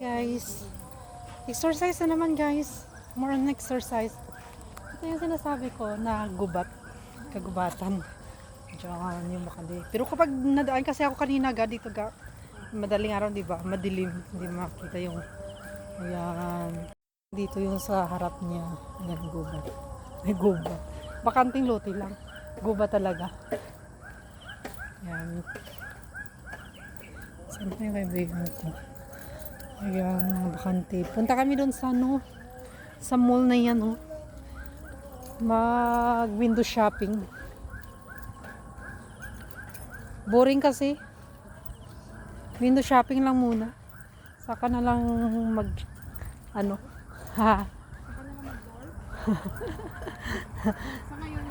Guys, exercise na naman guys. More on exercise. Ito yung sinasabi ko na gubat. Kagubatan. Diyan yung Makati. Pero kapag nadaan kasi ako kanina dito madaling araw, di ba? Madilim. Hindi makita yung ayan. Dito yung sa harap niya. Ayan, gubat. May gubat. Bakanting lote lang. Gubat talaga. Ayan. Saan pa yung kaibigan ko? Ayan, mga bakante. Punta kami doon sa sa mall na yan, oh. Mag window shopping. Boring kasi. Window shopping lang muna. Saka na lang ha. Saka yung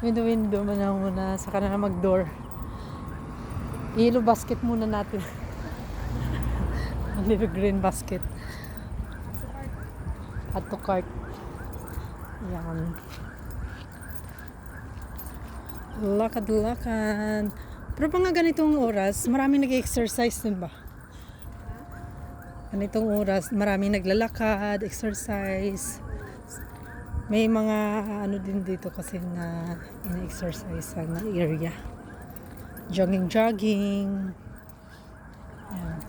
Window man lang muna. Saka na lang mag-door. Yellow basket muna natin. Little green basket. Add to cart. Yan. Lakad-lakad. Pero mga ganitong oras, marami nag-exercise din ba? Ganitong oras, marami naglalakad, exercise. May mga din dito kasi na in-exercise na area. Jogging. Yan.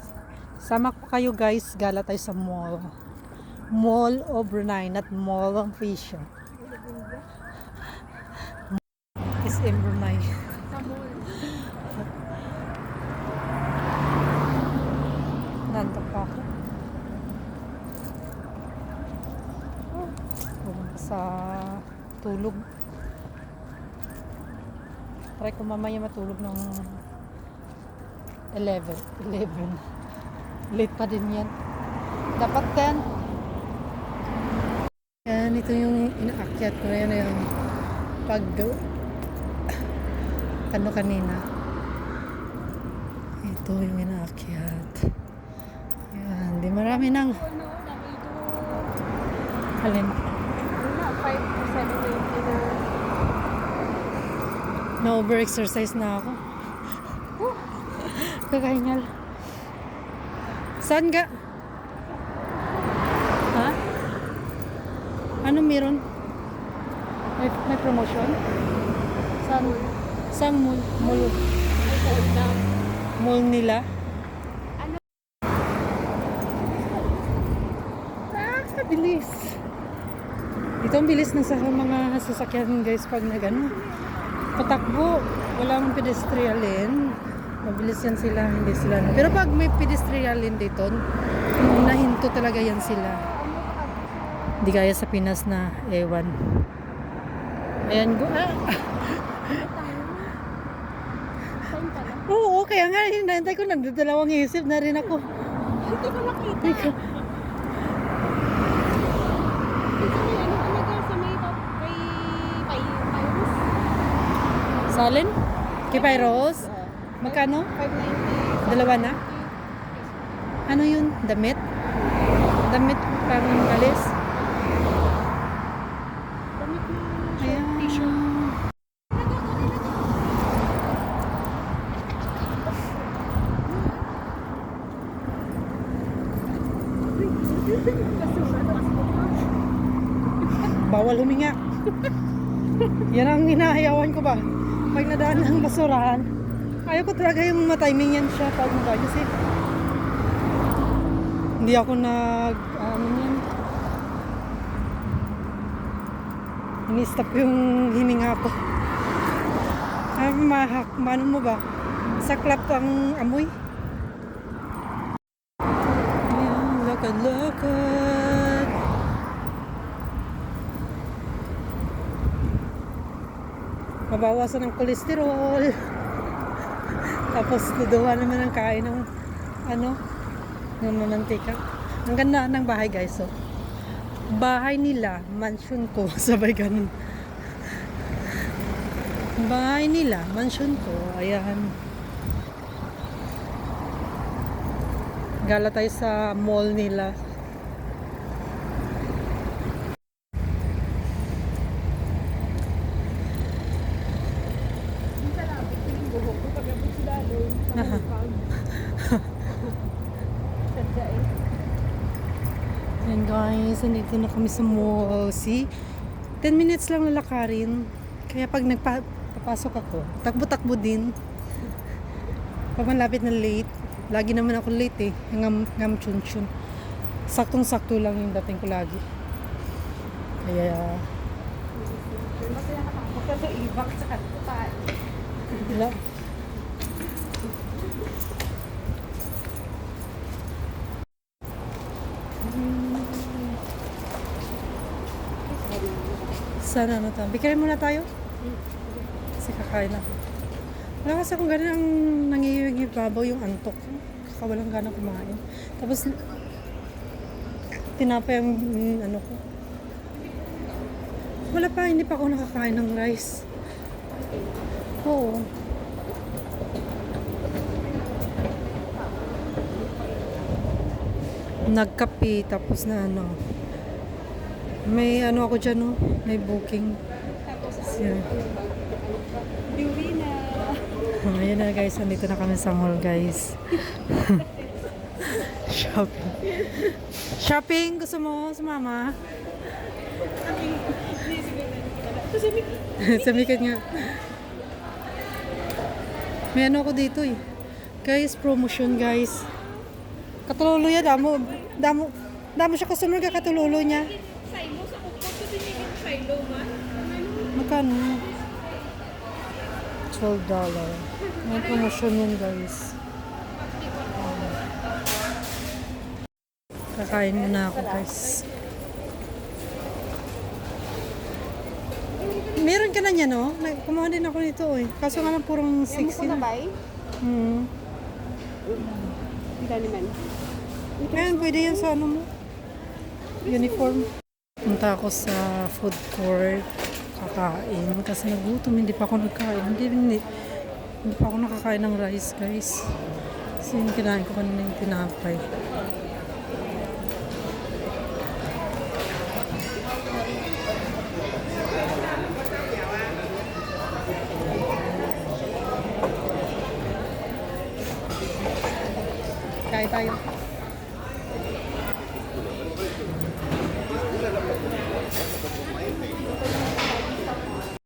Sama ko kayo guys, gala tayo sa mall. Mall of Brunei, not Mall of Asia. SM Brunei. sa mall. Nantok pa ako. Huwag pa sa tulog. Try ko mamaya matulog ng 11. Late pa din yan. Dapat 10. Yan, ito yung inaakyat ko. Yan na yung kanina. Ito yung inaakyat. Yan, di marami nang halin. 5 to 7:20 na. Na-over-exercise na ako. Kakahingal. Saan ka? Ha? Ano meron? May promotion? Saan? Saan mall? Mall nila? Bilis. Ito ang bilis ng sa mga sasakyan guys pag patakbo. Walang pedestrian. Mabilis yan sila, hindi sila. Pero pag may pedestrian dito, nahinto talaga yan sila. Hindi kaya sa Pinas na ewan. Ayan, Oo, kaya nga, hinahintay ko, nagdadalawang isip na rin ako. Hindi ko nakita. Sa may kay Pyrus. Salin? Kay Pyros? Magkano? 590. Dalawa na? Ano yun? Damit? Damit pang alis? Damit na Ayan. t-shirt. Bawal huminga. Yan ang hinahayawan ko ba? Pag nadaan ng basurahan, ayaw ko talaga yung matiming yan siya pag kasi hindi ako yan. Ini-stop yung hininga ko. Mano mo ba? Saklap ang amoy. Ayan, lakad. Mabawasan ng kolesterol. Tapos duduwa naman ang kain ng ng mamantika. Ang ganda ng bahay guys, so bahay nila, mansion ko, sabay ganun. Bahay nila, mansion ko, ayan. Gala tayo sa mall nila. Buhok ko pag-abot sila doon. Sadya eh. Ayan guys, nandito na kami sa mall. See? 10 minutes lang lalakarin. Kaya pag nagpapasok ako, takbo-takbo din. Pag malapit na late, lagi naman ako late eh. Ngam chun-chun. Saktong-sakto lang yung dating ko lagi. Kaya, Magkakaibak sa katutaan. wala. Sana ano tayo. Bikarin muna tayo. Kasi kakain na. Wala kasi kung ganun ang nangihiwig babaw yung antok. Kakawalang gana kumain. Tapos, tinapay ang ano ko. Wala pa, hindi pa ako nakakain ng rice. Oo. Nagkape, tapos na ano. May ano ako dyan, no? May booking. Yeah. Beauty na. Ayan na guys, nandito na kami sa mall guys. Shopping. Shopping? Gusto mo sumama? Samikat nga. May ano ako dito eh. Guys, promotion guys. Katululo yan, damo siya customer ka katululo niya. Silo sa kupot ko tinigil silo man. Magkano? $12. May promotion yan guys. Kakain muna ako guys. Meron ka na niya, no? Kumuha din ako nito eh. Kaso nga lang purong 16. bay? Hmm. Hindi naman. Ngayon, pwede yan sa ano mo? Uniform. Punta ako sa food court. Kakain. Kasi nagutom. Hindi pa ako nagkain. Hindi pa ako nakakain ng rice, guys. Kasi yung kinain ko kanina yung tinapay. Kain tayo.